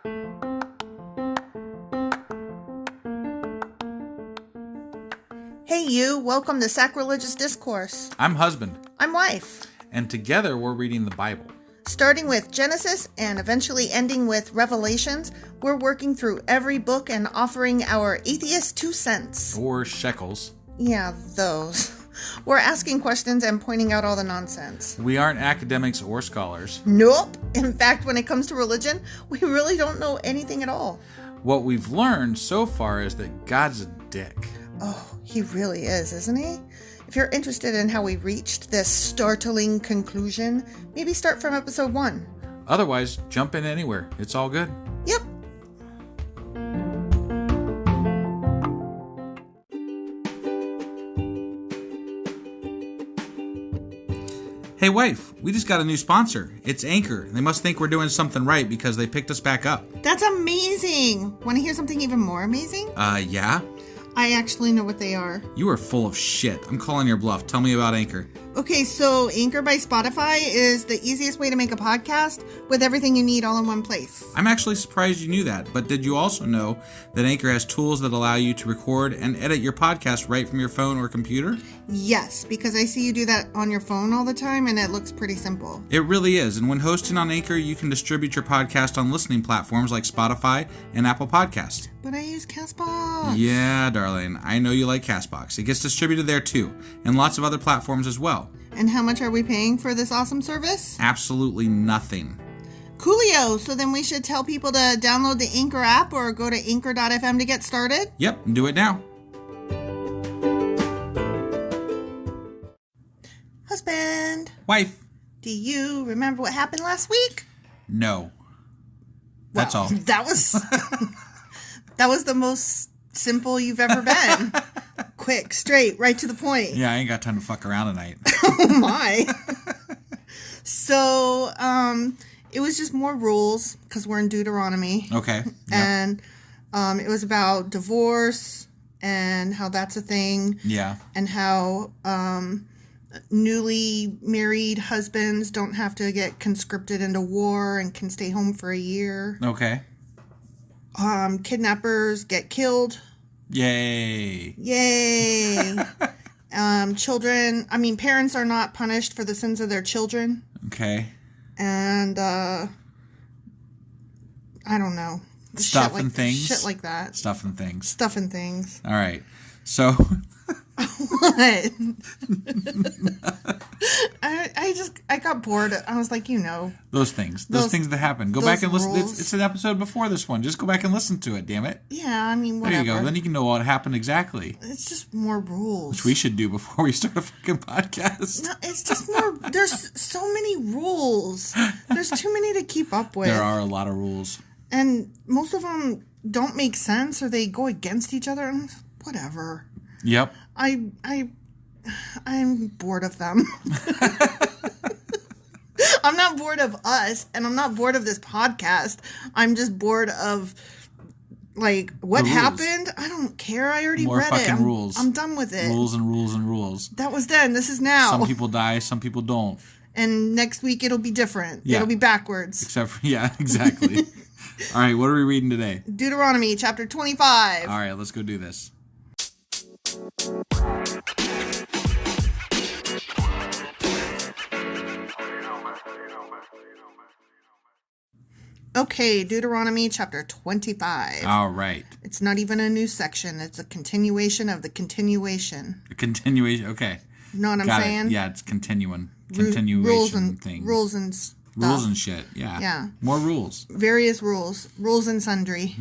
Hey you, welcome to Sacrilegious Discourse. I'm husband. I'm wife. And together we're reading the Bible. Starting with Genesis and eventually ending with Revelations, we're working through every book and offering our atheist 2 cents. Or shekels. Yeah, those. We're asking questions and pointing out all the nonsense. We aren't academics or scholars. Nope. In fact, when it comes to religion, we really don't know anything at all. What we've learned so far is that God's a dick. Oh, he really is, isn't he? If you're interested in how we reached this startling conclusion, maybe start from episode 1. Otherwise, jump in anywhere. It's all good. Yep. Hey wife, we just got a new sponsor. It's Anchor. They must think we're doing something right because they picked us back up. That's amazing. Want to hear something even more amazing? Yeah? I actually know what they are. You are full of shit. I'm calling your bluff. Tell me about Anchor. Okay, so Anchor by Spotify is the easiest way to make a podcast with everything you need all in one place. I'm actually surprised you knew that, but did you also know that Anchor has tools that allow you to record and edit your podcast right from your phone or computer? Yes, because I see you do that on your phone all the time and it looks pretty simple. It really is, and when hosting on Anchor, you can distribute your podcast on listening platforms like Spotify and Apple Podcasts. But I use CastBox. Yeah, darling, I know you like CastBox. It gets distributed there too, and lots of other platforms as well. And how much are we paying for this awesome service? Absolutely nothing. Coolio! So then we should tell people to download the Anchor app or go to anchor.fm to get started? Yep, do it now. Husband. Wife. Do you remember what happened last week? No. That's all. That was the most simple you've ever been. Quick, straight, right to the point. Yeah, I ain't got time to fuck around tonight. Oh my. So, it was just more rules because we're in Deuteronomy. Okay. Yep. And it was about divorce and how that's a thing. Yeah. And how newly married husbands don't have to get conscripted into war and can stay home for a year. Okay. Kidnappers get killed. Yay. Yay. Parents are not punished for the sins of their children. Okay. And, I don't know. Stuff and things? Shit like that. Stuff and things. Stuff and things. All right. So... What? I got bored. I was like, Those things that happen. Go back and listen. Rules. It's an episode before this one. Just go back and listen to it, damn it. Yeah, whatever. There you go. Then you can know what happened exactly. It's just more rules. Which we should do before we start a fucking podcast. No, it's just more. There's so many rules. There's too many to keep up with. There are a lot of rules. And most of them don't make sense or they go against each other. Whatever. Yep. I'm bored of them. I'm not bored of us, and I'm not bored of this podcast. I'm just bored of, what happened? I don't care. I already More read fucking it. rules. I'm done with it. Rules and rules and rules. That was then. This is now. Some people die, some people don't. And next week it'll be different. Yeah. It'll be backwards. Except for, yeah, exactly. All right, what are we reading today? Deuteronomy chapter 25. All right, let's go do this. Okay, Deuteronomy chapter 25. All right. It's not even a new section. It's a continuation of the continuation. A continuation, okay. Know what I'm saying? Yeah, it's continuing. Rules and thing. Rules and stuff. Rules and shit, yeah. Yeah. More rules. Various rules. Rules and sundry.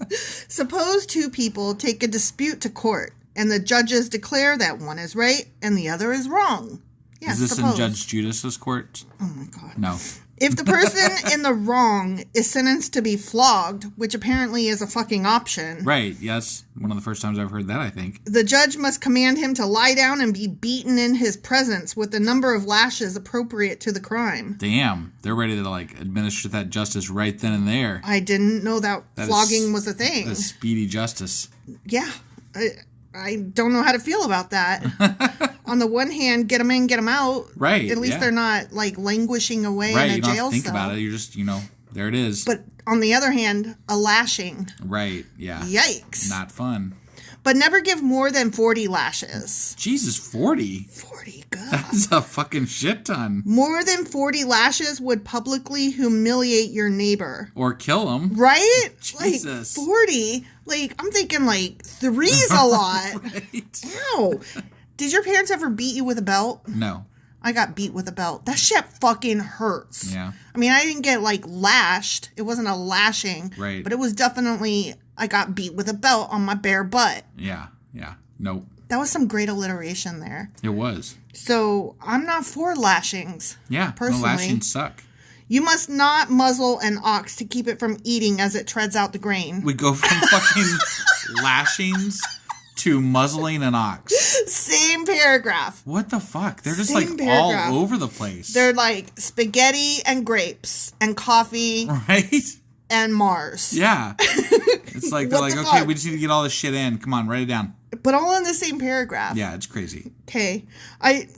Suppose two people take a dispute to court, and the judges declare that one is right and the other is wrong. Yeah, is this suppose. in Judge Judas's court? Oh my God. No. If the person in the wrong is sentenced to be flogged, which apparently is a fucking option. Right, yes. One of the first times I've heard that, I think. The judge must command him to lie down and be beaten in his presence with the number of lashes appropriate to the crime. Damn. They're ready to, administer that justice right then and there. I didn't know that flogging was a thing. That's speedy justice. Yeah. I don't know how to feel about that. On the one hand, get them in, get them out. Right. At least they're not, languishing away in a jail cell. Right, you don't think about it. You're just, There it is. But on the other hand, a lashing. Right, yeah. Yikes. Not fun. But never give more than 40 lashes. Jesus, 40? 40, God. That's a fucking shit ton. More than 40 lashes would publicly humiliate your neighbor. Or kill him. Right? Jesus. Like, 40? Like, I'm thinking, like, 3's a lot. Right. Ow. Did your parents ever beat you with a belt? No. I got beat with a belt. That shit fucking hurts. Yeah. I mean, I didn't get, like, lashed. It wasn't a lashing. Right. But it was definitely, I got beat with a belt on my bare butt. Yeah. Nope. That was some great alliteration there. It was. So, I'm not for lashings. Yeah. Personally. No, lashings suck. You must not muzzle an ox to keep it from eating as it treads out the grain. We go from fucking lashings to muzzling an ox. Same paragraph. What the fuck? They're just Same like paragraph. all over the place. They're like spaghetti and grapes and coffee right? and Mars. Yeah. It's like, they're What like, the okay, fuck? we just need to get all this shit in. Come on, write it down. But all in the same paragraph. Yeah, it's crazy. Okay.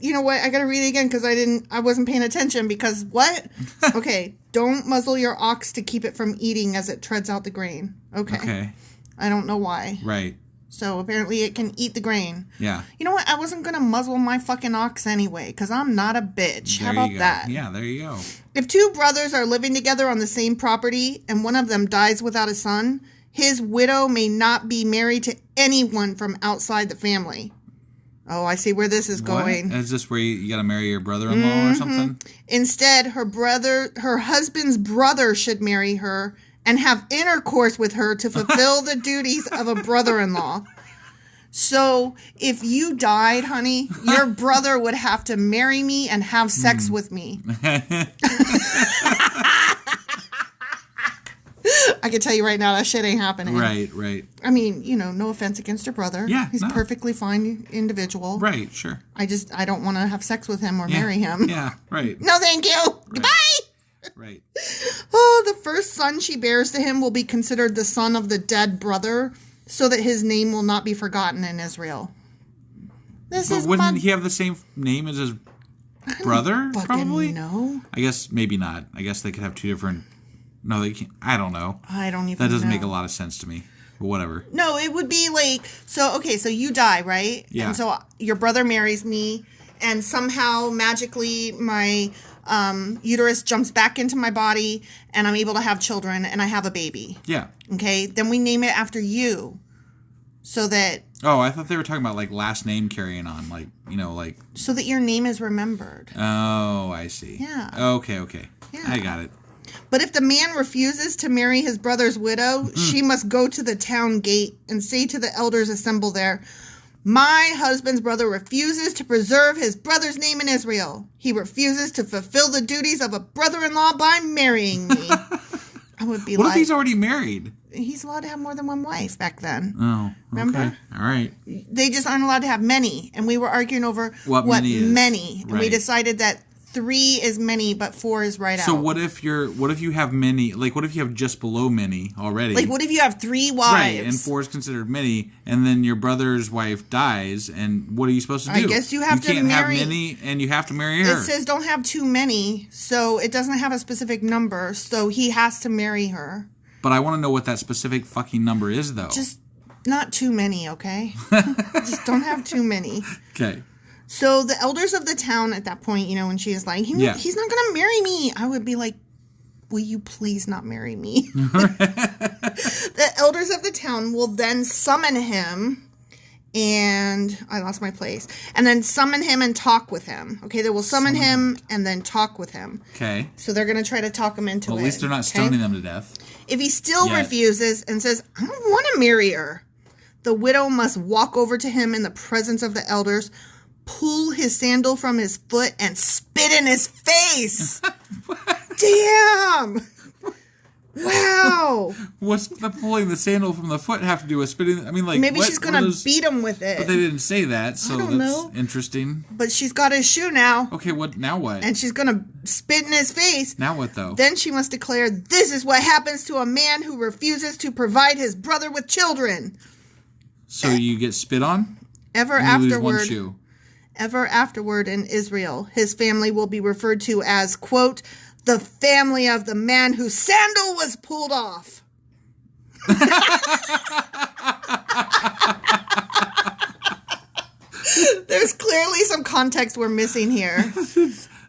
You know what? I gotta read it again because I wasn't paying attention because what? Okay. Don't muzzle your ox to keep it from eating as it treads out the grain. Okay. I don't know why. Right. So apparently it can eat the grain. Yeah. You know what? I wasn't going to muzzle my fucking ox anyway because I'm not a bitch. How about that? Yeah, there you go. If two brothers are living together on the same property and one of them dies without a son, his widow may not be married to anyone from outside the family. Oh, I see where this is going. Is this where you got to marry your brother-in-law or something? Instead, her husband's brother should marry her and have intercourse with her to fulfill the duties of a brother-in-law. So, if you died, honey, your brother would have to marry me and have sex with me. I can tell you right now, that shit ain't happening. Right. I mean, no offense against your brother. Yeah, he's a perfectly fine individual. Right, sure. I don't want to have sex with him or marry him. Yeah, right. No, thank you. Right. Goodbye. Right. Oh, the first son she bears to him will be considered the son of the dead brother, so that his name will not be forgotten in Israel. But wouldn't he have the same name as his brother? Probably. No. I guess maybe not. I guess they could have two different. No, they can't. I don't know. I don't even know. That doesn't make a lot of sense to me. But whatever. No, it would be like, so you die, right? Yeah. And so your brother marries me, and somehow magically my uterus jumps back into my body, and I'm able to have children, and I have a baby. Yeah. Okay? Then we name it after you, so that... Oh, I thought they were talking about, like, last name carrying on. Like, like... So that your name is remembered. Oh, I see. Yeah. Okay. Yeah. I got it. But if the man refuses to marry his brother's widow, she must go to the town gate and say to the elders assembled there, "My husband's brother refuses to preserve his brother's name in Israel. He refuses to fulfill the duties of a brother-in-law by marrying me." I would be What if he's already married? He's allowed to have more than one wife back then. Oh, okay. Remember? All right. They just aren't allowed to have many. And we were arguing over what many is. And we decided that 3 is many, but 4 is right out. So what if you have many, like what if you have just below many already? Like what if you have 3 wives? Right, and 4 is considered many, and then your brother's wife dies, and what are you supposed to do? I guess you have to marry. You can't have many, and you have to marry her. It says don't have too many, so it doesn't have a specific number, so he has to marry her. But I want to know what that specific fucking number is, though. Just not too many, okay? Just don't have too many. Okay. So the elders of the town at that point, when she is like, he's not going to marry me. I would be like, will you please not marry me? The elders of the town will then summon him, and I lost my place, and then summon him and talk with him. Okay, they will summon him and then talk with him. Okay. So they're going to try to talk him into it. Well, at least they're not stoning them to death. If he still refuses and says, I don't want to marry her, the widow must walk over to him in the presence of the elders, pull his sandal from his foot, and spit in his face. Damn! Wow! What's the pulling the sandal from the foot have to do with spitting? I mean, like, maybe she's gonna beat him with it. But they didn't say that, so that's interesting. But she's got his shoe now. Okay, now what? And she's gonna spit in his face. Now what, though? Then she must declare, "This is what happens to a man who refuses to provide his brother with children." So you get spit on? Ever afterward in Israel, his family will be referred to as, quote, the family of the man whose sandal was pulled off. There's clearly some context we're missing here.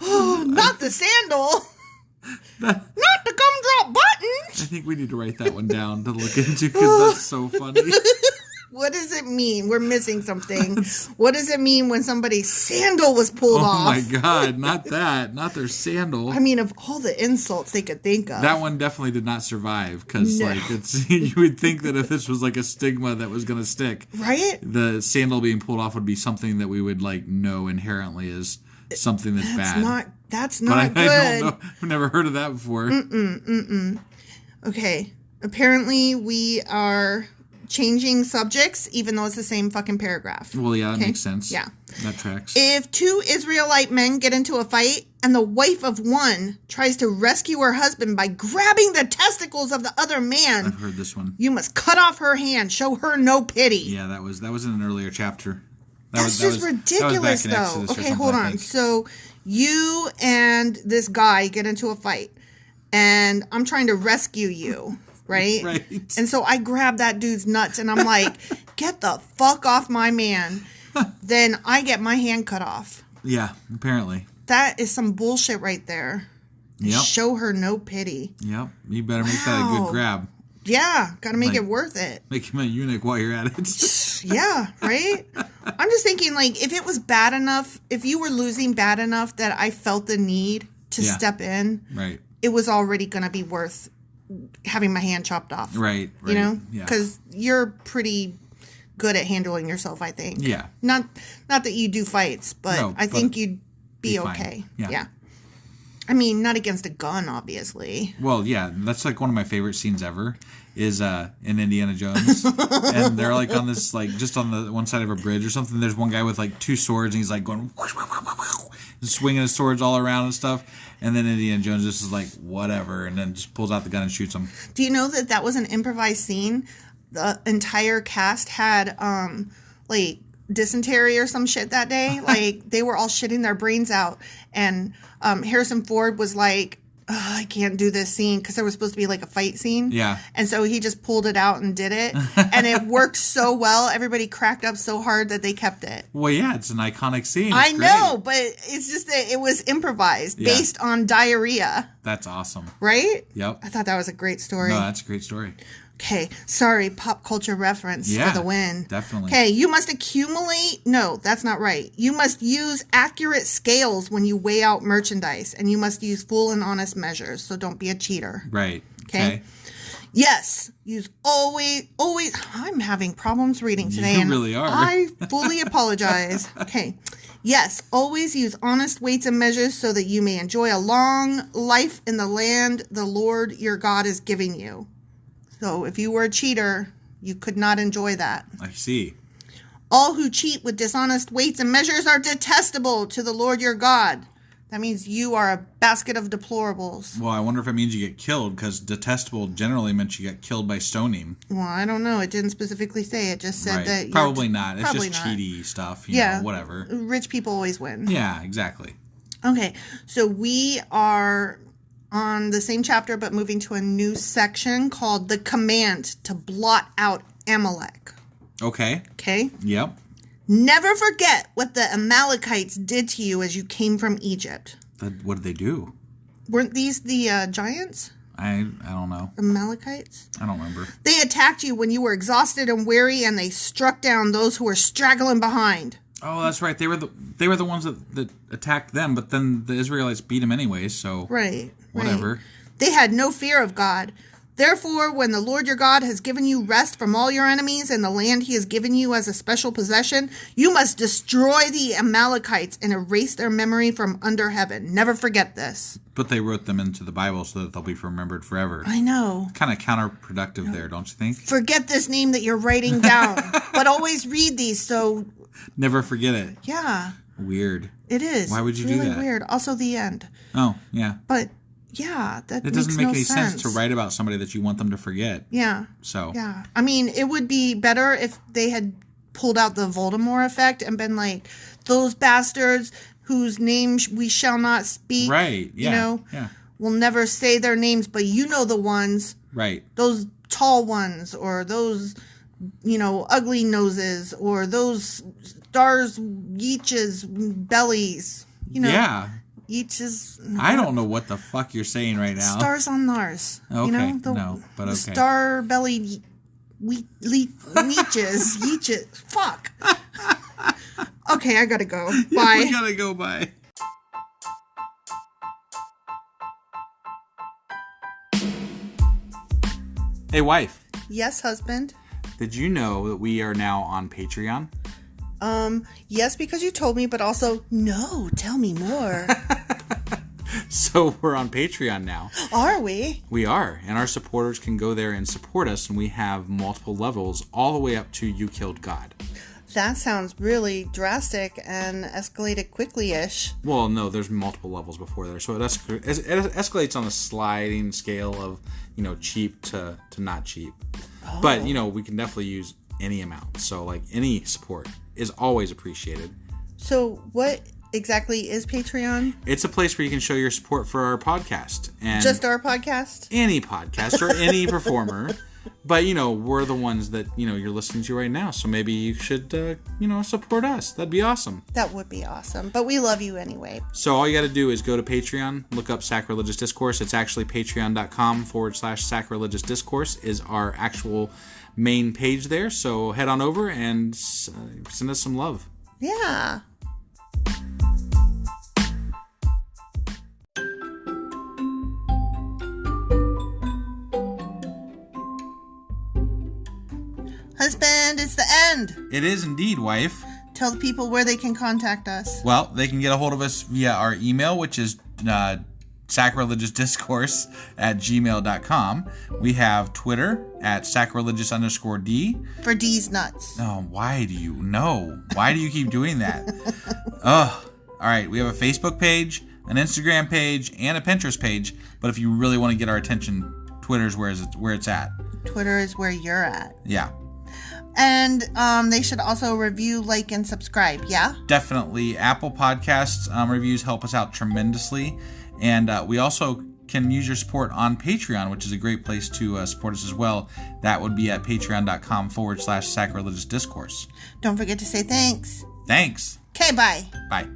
Oh, not the sandal. Not the gumdrop buttons. I think we need to write that one down to look into because that's so funny. What does it mean? We're missing something. What does it mean when somebody's sandal was pulled off? Oh my God, not that. Not their sandal. I mean, of all the insults they could think of. That one definitely did not survive because you would think that if this was like a stigma that was going to stick. Right? The sandal being pulled off would be something that we would like know inherently is something that's bad. That's not good. I don't know. I've never heard of that before. Okay. Apparently we are changing subjects, even though it's the same fucking paragraph. Well, yeah, that makes sense. Yeah. That tracks. If two Israelite men get into a fight and the wife of one tries to rescue her husband by grabbing the testicles of the other man, I've heard this one. You must cut off her hand. Show her no pity. Yeah, that was in an earlier chapter. That's just ridiculous, though. Okay, hold on. So you and this guy get into a fight, and I'm trying to rescue you. Right? Right. And so I grab that dude's nuts and I'm like, get the fuck off my man. Then I get my hand cut off. Yeah, apparently. That is some bullshit right there. Yep. Show her no pity. Yep. You better make that a good grab. Yeah. Got to make it worth it. Make him a eunuch while you're at it. Yeah. Right? I'm just thinking, like, if it was bad enough, if you were losing bad enough that I felt the need to step in, right, it was already going to be worth having my hand chopped off. Right. You know? Because you're pretty good at handling yourself, I think. Yeah. Not that you do fights, but no, I think you'd be okay. Yeah. I mean, not against a gun, obviously. Well, yeah. That's like one of my favorite scenes ever is in Indiana Jones. And they're like on this, like, just on the one side of a bridge or something. There's one guy with like two swords and he's like going swinging his swords all around and stuff. And then Indiana Jones just is like, whatever, and then just pulls out the gun and shoots him. Do you know that was an improvised scene? The entire cast had, like, dysentery or some shit that day. Like, they were all shitting their brains out. And Harrison Ford was like, I can't do this scene because there was supposed to be like a fight scene. Yeah. And so he just pulled it out and did it. And it worked so well. Everybody cracked up so hard that they kept it. Well, yeah, it's an iconic scene. I know, but it's just that it was improvised based on diarrhea. That's awesome. Right? Yep. I thought that was a great story. No, that's a great story. Okay, sorry, pop culture reference for the win. Definitely. Okay, you must accumulate... No, that's not right. You must use accurate scales when you weigh out merchandise, and you must use full and honest measures, so don't be a cheater. Right. Okay? Yes, use always... I'm having problems reading today. You really are. I fully apologize. Okay. Yes, always use honest weights and measures so that you may enjoy a long life in the land the Lord your God is giving you. So if you were a cheater, you could not enjoy that. I see. All who cheat with dishonest weights and measures are detestable to the Lord your God. That means you are a basket of deplorables. Well, I wonder if it means you get killed, because detestable generally meant you get killed by stoning. Well, I don't know. It didn't specifically say. It just said that you're... Probably not. It's probably just not. cheaty stuff. You know, whatever. Rich people always win. Yeah, exactly. Okay, so we are... on the same chapter, but moving to a new section called The Command to Blot Out Amalek. Okay. Okay? Yep. Never forget what the Amalekites did to you as you came from Egypt. What did they do? Weren't these the giants? I don't know. Amalekites? I don't remember. They attacked you when you were exhausted and weary, and they struck down those who were straggling behind. Oh, that's right. They were the ones that attacked them, but then the Israelites beat them anyways, so... Right. Whatever. Right. They had no fear of God. Therefore, when the Lord your God has given you rest from all your enemies and the land he has given you as a special possession, you must destroy the Amalekites and erase their memory from under heaven. Never forget this. But they wrote them into the Bible so that they'll be remembered forever. I know. Kind of counterproductive there, don't you think? Forget this name that you're writing down, but always read these so... Never forget it. Yeah. Weird. It is. Why would you do that? Really weird. Also the end. Oh, yeah. But... yeah, that it makes doesn't make no any sense. sense to write about somebody that you want them to forget. Yeah. So. Yeah. I mean, it would be better if they had pulled out the Voldemort effect and been like, those bastards whose names we shall not speak. Right. Yeah. You know? Yeah. will never say their names, but you know the ones. Right. Those tall ones, or those, ugly noses, or those stars, yeeches, bellies. Yeah. Yeeches. I don't know what the fuck you're saying right now. Stars on Mars. Okay. No, but okay. Star-bellied yeeches. Fuck. Okay, I gotta go. Bye. We gotta go, bye. Hey, wife. Yes, husband. Did you know that we are now on Patreon? Yes, because you told me, but also, no, tell me more. So we're on Patreon now. Are we? We are, and our supporters can go there and support us, and we have multiple levels all the way up to You Killed God. That sounds really drastic and escalated quickly-ish. Well, no, there's multiple levels before there. So it escalates on a sliding scale of, cheap to not cheap. Oh. But, we can definitely use any amount. So, any support is always appreciated. So what exactly is Patreon? It's a place where you can show your support for our podcast. And just our podcast? Any podcast or any performer. But, we're the ones that, you're listening to right now. So maybe you should, support us. That'd be awesome. That would be awesome. But we love you anyway. So all you got to do is go to Patreon, look up Sacrilegious Discourse. It's actually patreon.com/sacrilegious discourse is our actual main page there. So head on over and send us some love. Yeah. Husband, it's the end. It is indeed, wife. Tell the people where they can contact us. Well, they can get a hold of us via our email, which is sacrilegiousdiscourse@gmail.com. We have Twitter at sacrilegious_D. For D's nuts. Oh, why do you know? Why do you keep doing that? Ugh. All right, we have a Facebook page, an Instagram page, and a Pinterest page. But if you really want to get our attention, Twitter's where it's at. Twitter is where you're at. Yeah. And they should also review, like, and subscribe, yeah? Definitely. Apple Podcasts reviews help us out tremendously. And we also can use your support on Patreon, which is a great place to support us as well. That would be at patreon.com/sacrilegious discourse. Don't forget to say thanks. Thanks. Okay, bye. Bye.